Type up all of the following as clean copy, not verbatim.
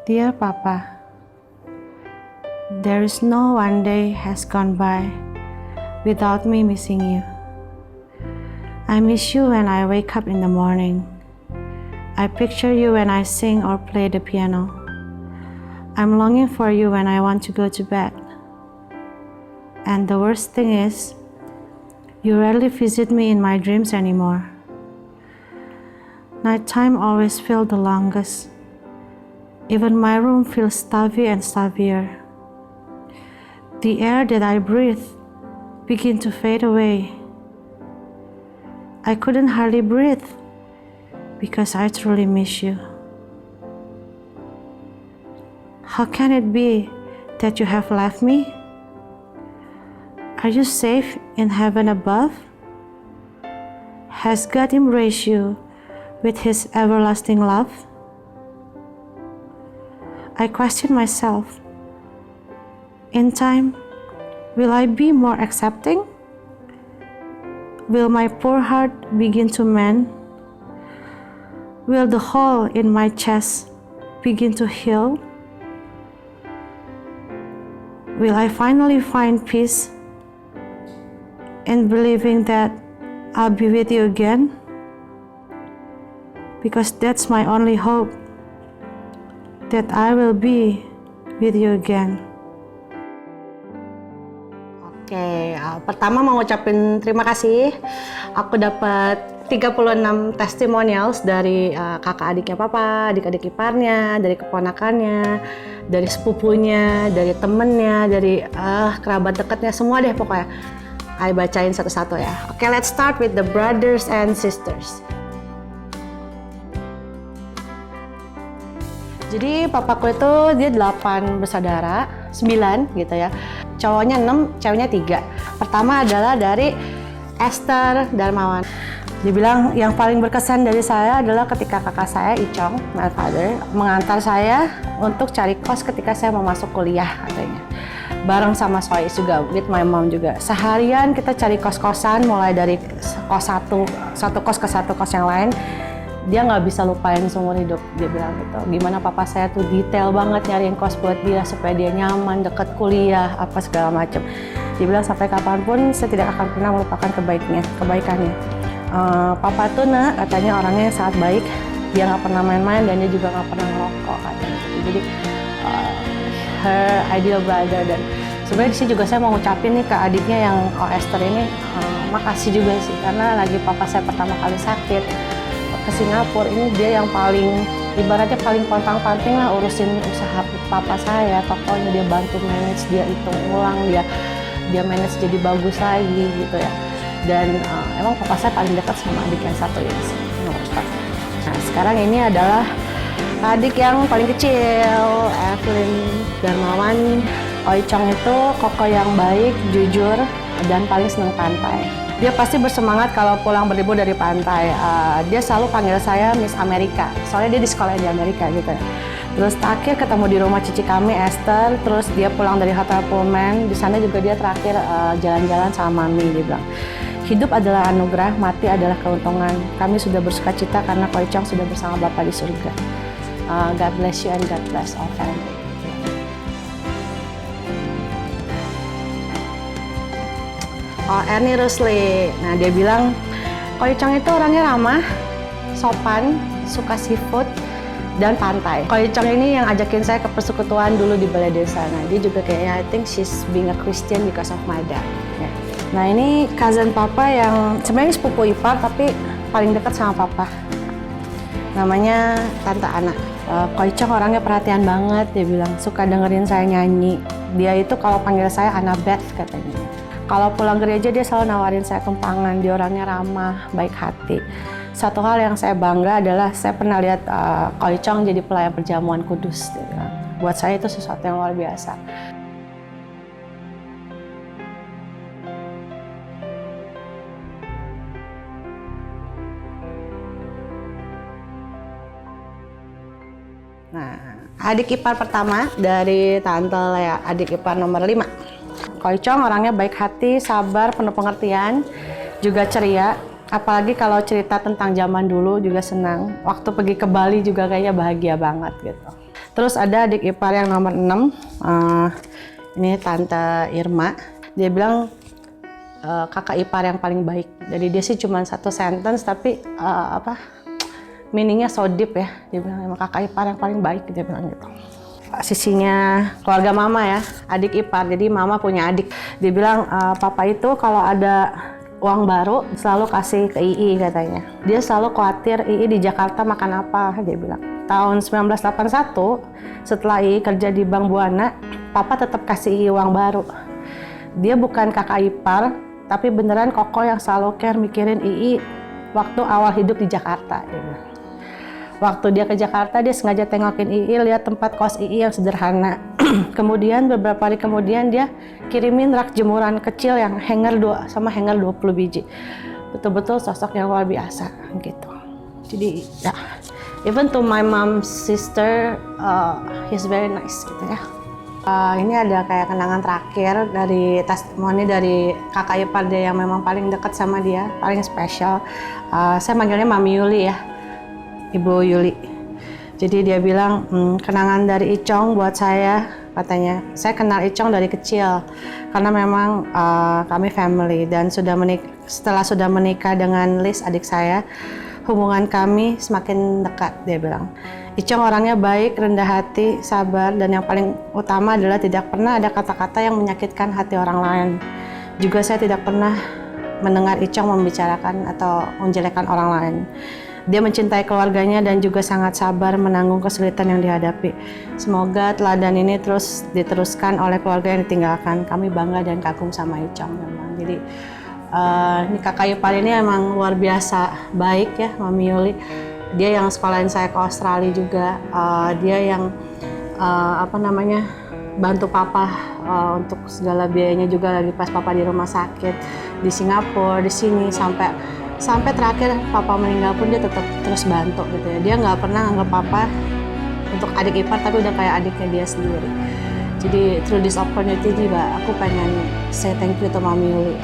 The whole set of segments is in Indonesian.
Dear Papa, there is no one day has gone by without me missing you. I miss you when I wake up in the morning. I picture you when I sing or play the piano. I'm longing for you when I want to go to bed. And the worst thing is, you rarely visit me in my dreams anymore. Nighttime always feels the longest. Even my room feels stuffy and stuffier. The air that I breathe begins to fade away. I couldn't hardly breathe because I truly miss you. How can it be that you have left me? Are you safe in heaven above? Has God embraced you with His everlasting love? I question myself. In time, will I be more accepting? Will my poor heart begin to mend? Will the hole in my chest begin to heal? Will I finally find peace in believing that I'll be with you again? Because that's my only hope, that I will be with you again. Oke, pertama mau ngucapin terima kasih. Aku dapat 36 testimonials dari kakak adiknya Papa, adik-adik iparnya, dari keponakannya, dari sepupunya, dari temennya, dari kerabat dekatnya, semua deh pokoknya. Ayo bacain satu-satu ya. Oke, let's start with the brothers and sisters. Jadi papaku itu dia 8 bersaudara, 9 gitu ya. Cowoknya 6, ceweknya 3. Pertama adalah dari Esther Darmawan. Dia bilang yang paling berkesan dari saya adalah ketika kakak saya, Icong, my father, mengantar saya untuk cari kos ketika saya mau masuk kuliah katanya. Bareng sama Sois juga, with my mom juga. Seharian kita cari kos-kosan, mulai dari kos satu kos ke satu kos yang lain. Dia nggak bisa lupain seumur hidup, dia bilang gitu. Gimana papa saya tuh detail banget nyariin kos buat dia supaya dia nyaman, deket kuliah, apa segala macam. Dia bilang sampai kapanpun saya tidak akan pernah melupakan kebaikannya. Papa tuh katanya orangnya sangat baik, dia nggak pernah main-main dan dia juga nggak pernah ngerokok katanya. Jadi her ideal brother. Dan sebenarnya di sini juga saya mau ngucapin nih ke adiknya yang Esther ini, makasih juga sih karena lagi papa saya pertama kali sakit ke Singapura, ini dia yang paling ibaratnya paling pontang-panting lah urusin usaha papa saya. Pokoknya dia bantu manage, dia hitung ulang, dia manage jadi bagus lagi gitu ya. Dan emang papa saya paling dekat sama adik yang satu ini sih, nomor 4. Nah sekarang ini adalah adik yang paling kecil, Evelyn Darmawan. Oicong itu koko yang baik, jujur, dan paling senang pantai. Dia pasti bersemangat kalau pulang berlibur dari pantai. Dia selalu panggil saya Miss Amerika, soalnya dia di sekolah di Amerika gitu ya. Terus terakhir ketemu di rumah cici kami, Esther. Terus dia pulang dari Hotel Pullman. Di sana juga dia terakhir jalan-jalan sama Mami. Dia bilang, hidup adalah anugerah, mati adalah keuntungan. Kami sudah bersuka cita karena Koicong sudah bersama Bapa di surga. God bless you and God bless all family. Ernie Rusli, nah dia bilang Koicong itu orangnya ramah, sopan, suka seafood, dan pantai. Koicong ini yang ajakin saya ke persekutuan dulu di balai desa. Nah dia juga kayaknya I think she's being a Christian because of my dad. Ya. Nah ini cousin papa yang sebenarnya sepupu ipar tapi paling dekat sama papa. Namanya Tante Ana. Koicong orangnya perhatian banget, dia bilang suka dengerin saya nyanyi. Dia itu kalau panggil saya Annabeth katanya. Kalau pulang gereja dia selalu nawarin saya kempangan, dia orangnya ramah, baik hati. Satu hal yang saya bangga adalah saya pernah lihat Koicong jadi pelayan perjamuan kudus. Buat saya itu sesuatu yang luar biasa. Nah, adik ipar pertama dari Tante Lea, adik ipar nomor 5. Koicong orangnya baik hati, sabar, penuh pengertian, juga ceria. Apalagi kalau cerita tentang zaman dulu juga senang. Waktu pergi ke Bali juga kayaknya bahagia banget gitu. Terus ada adik ipar yang nomor 6, ini Tante Irma. Dia bilang kakak ipar yang paling baik. Jadi dia sih cuma satu sentence tapi meaningnya so deep ya. Dia bilang emang kakak ipar yang paling baik, dia bilang gitu. Sisinya keluarga mama ya, adik ipar. Jadi mama punya adik. Dia bilang papa itu kalau ada uang baru selalu kasih ke Ii katanya. Dia selalu khawatir Ii di Jakarta makan apa, dia bilang. Tahun 1981 setelah Ii kerja di Bank Buana, papa tetap kasih Ii uang baru. Dia bukan kakak ipar, tapi beneran kokoh yang selalu care mikirin Ii waktu awal hidup di Jakarta. Dia bilang. Waktu dia ke Jakarta, dia sengaja tengokin Ii, lihat tempat kos Ii yang sederhana. Kemudian beberapa hari kemudian dia kirimin rak jemuran kecil yang hanger 20 biji. Betul-betul sosok yang luar biasa gitu. Jadi ya, even to my mom's sister, he's very nice gitu ya. Ini ada kayak kenangan terakhir dari testimoni dari kakak ipar dia yang memang paling dekat sama dia, paling spesial. Saya manggilnya Mami Yuli ya. Ibu Yuli. Jadi dia bilang, kenangan dari Icong buat saya, katanya, saya kenal Icong dari kecil karena memang kami family dan setelah sudah menikah dengan Liz adik saya, hubungan kami semakin dekat, dia bilang. Icong orangnya baik, rendah hati, sabar, dan yang paling utama adalah tidak pernah ada kata-kata yang menyakitkan hati orang lain. Juga saya tidak pernah mendengar Icong membicarakan atau menjelekkan orang lain. Dia mencintai keluarganya dan juga sangat sabar menanggung kesulitan yang dihadapi. Semoga teladan ini terus diteruskan oleh keluarga yang ditinggalkan. Kami bangga dan kagum sama Icong memang. Jadi ini kakak ipar ini emang luar biasa baik ya, Mami Yuli. Dia yang sekolahin saya ke Australia juga. Dia yang bantu papa untuk segala biayanya juga lagi pas papa di rumah sakit di Singapura, di sini sampai terakhir papa meninggal pun dia tetap terus bantu gitu ya. Dia nggak pernah anggap papa untuk adik ipar tapi udah kayak adiknya dia sendiri. Jadi through this opportunity juga aku pengen say thank you to Mami Yuli.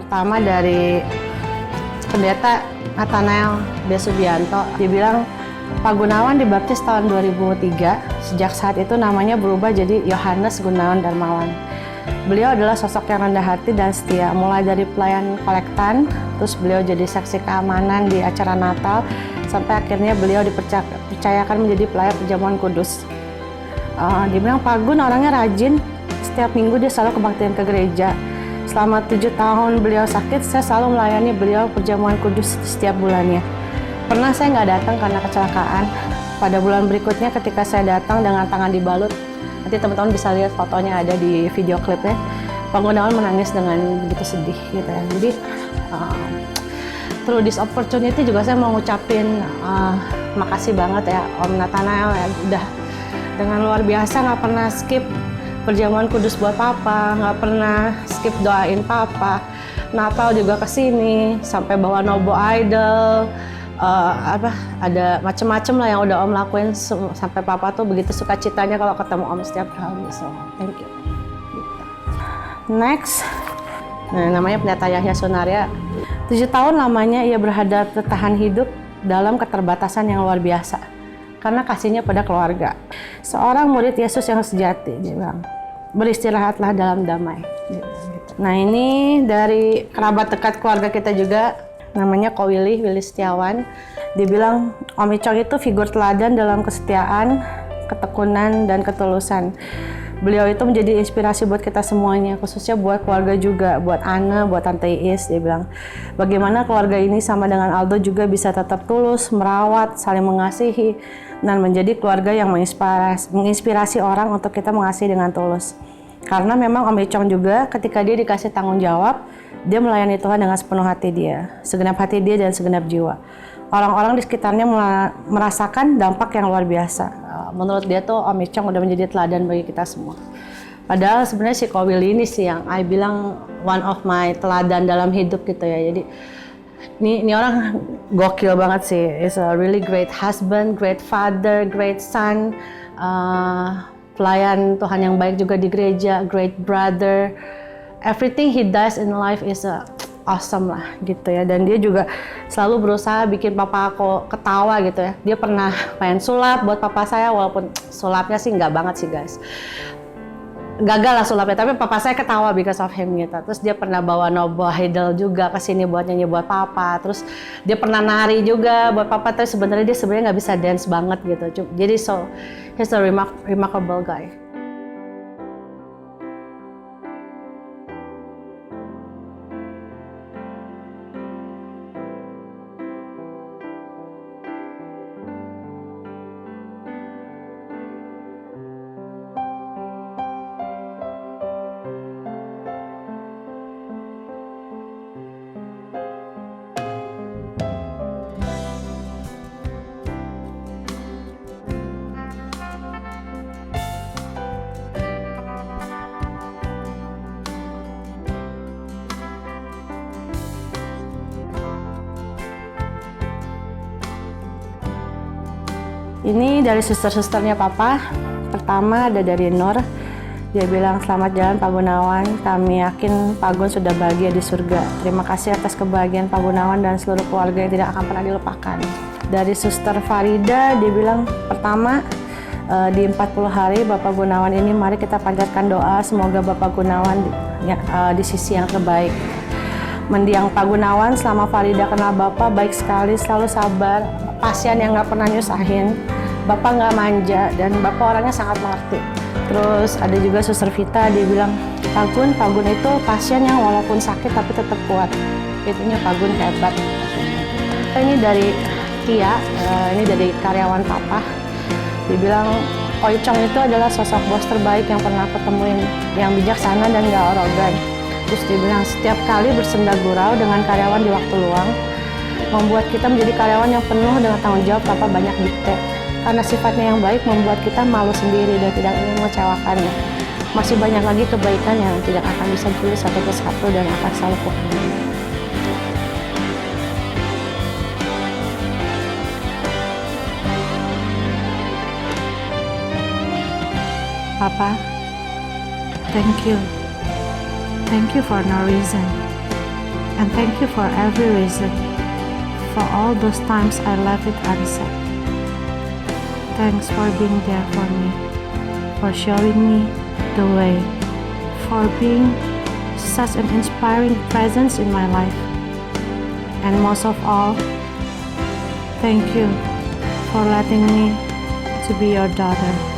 Pertama dari pendeta Nathanael Besubianto, dia bilang Pak Gunawan dibaptis tahun 2003, sejak saat itu namanya berubah jadi Yohanes Gunawan Darmawan. Beliau adalah sosok yang rendah hati dan setia, mulai dari pelayan kolektan, terus beliau jadi saksi keamanan di acara Natal, sampai akhirnya beliau dipercayakan menjadi pelayan perjamuan kudus. Dia bilang Pak Gun orangnya rajin, setiap minggu dia selalu kebaktian ke gereja. Selama 7 tahun beliau sakit, saya selalu melayani beliau perjamuan kudus setiap bulannya. Pernah saya nggak datang karena kecelakaan. Pada bulan berikutnya ketika saya datang dengan tangan dibalut, nanti teman-teman bisa lihat fotonya ada di video klipnya, Pak Gunawan menangis dengan begitu sedih gitu ya. Jadi through this opportunity juga saya mau ngucapin makasih banget ya Om Nathanael ya, udah dengan luar biasa nggak pernah skip perjamuan kudus buat papa, nggak pernah skip doain papa. Natal juga kesini, sampai bawa Nobo Idol, ada macem-macem lah yang udah Om lakuin sampai papa tuh begitu sukacitanya kalau ketemu Om setiap kali. So, thank you. Next, namanya pendeta Yahya Sunaria. 7 tahun lamanya ia bertahan hidup dalam keterbatasan yang luar biasa karena kasihnya pada keluarga. Seorang murid Yesus yang sejati, dia bilang, beristirahatlah dalam damai. Nah ini dari kerabat dekat keluarga kita juga, namanya Ko Willy Setiawan. Dia bilang Om Icong itu figur teladan dalam kesetiaan, ketekunan, dan ketulusan. Beliau itu menjadi inspirasi buat kita semuanya, khususnya buat keluarga juga, buat Ana, buat Tante Iis. Dia bilang bagaimana keluarga ini sama dengan Aldo juga bisa tetap tulus, merawat, saling mengasihi, dan menjadi keluarga yang menginspirasi orang untuk kita mengasihi dengan tulus. Karena memang Om Icong juga ketika dia dikasih tanggung jawab, dia melayani Tuhan dengan sepenuh hati dia, segenap hati dia dan segenap jiwa. orang-orang di sekitarnya merasakan dampak yang luar biasa. Menurut dia tuh Om Icong udah menjadi teladan bagi kita semua. Padahal sebenarnya si Ko Willy ini sih yang I bilang one of my teladan dalam hidup gitu ya. Jadi ini orang gokil banget sih. Is a really great husband, great father, great son, pelayan Tuhan yang baik juga di gereja, great brother. Everything he does in life is awesome lah gitu ya. Dan dia juga selalu berusaha bikin papa aku ketawa gitu ya. Dia pernah main sulap buat papa saya, walaupun sulapnya sih nggak banget sih guys. Gagal lah sulapnya, tapi papa saya ketawa because of him gitu. Terus dia pernah bawa Noble Idol juga ke sini buat nyanyi buat papa. Terus dia pernah nari juga buat papa. Tapi sebenarnya dia nggak bisa dance banget gitu. Jadi he's a remarkable guy. Ini dari suster-susternya papa. Pertama ada dari Nur. Dia bilang, selamat jalan Pak Gunawan. Kami yakin Pak Gun sudah bahagia di surga. Terima kasih atas kebahagiaan Pak Gunawan dan seluruh keluarga yang tidak akan pernah dilupakan. Dari suster Farida, dia bilang, pertama di 40 hari Bapak Gunawan ini mari kita panjatkan doa semoga Bapak Gunawan di sisi yang terbaik. Mendiang Pak Gunawan selama Farida kenal Bapak baik sekali, selalu sabar, pasien yang nggak pernah nyusahin. Bapak nggak manja dan Bapak orangnya sangat mengerti. Terus ada juga Suster Vita, dia bilang, Pak Gun itu pasien yang walaupun sakit tapi tetap kuat. Intinya Pak Gun hebat. Ini dari Tia, ini dari karyawan Papa. Dia bilang, Ko Icong itu adalah sosok bos terbaik yang pernah ketemuin, yang bijaksana dan nggak arogan. Terus dia bilang, setiap kali bersenda gurau dengan karyawan di waktu luang, membuat kita menjadi karyawan yang penuh dengan tanggung jawab tanpa banyak dikte. Karena sifatnya yang baik membuat kita malu sendiri dan tidak ingin mengecewakannya. Masih banyak lagi kebaikan yang tidak akan bisa ditulis satu persatu dan akan selalu kuhani. Papa, thank you. Thank you for no reason. And thank you for every reason. For all those times I left it unsaid. Thanks for being there for me, for showing me the way, for being such an inspiring presence in my life. And most of all, thank you for letting me to be your daughter.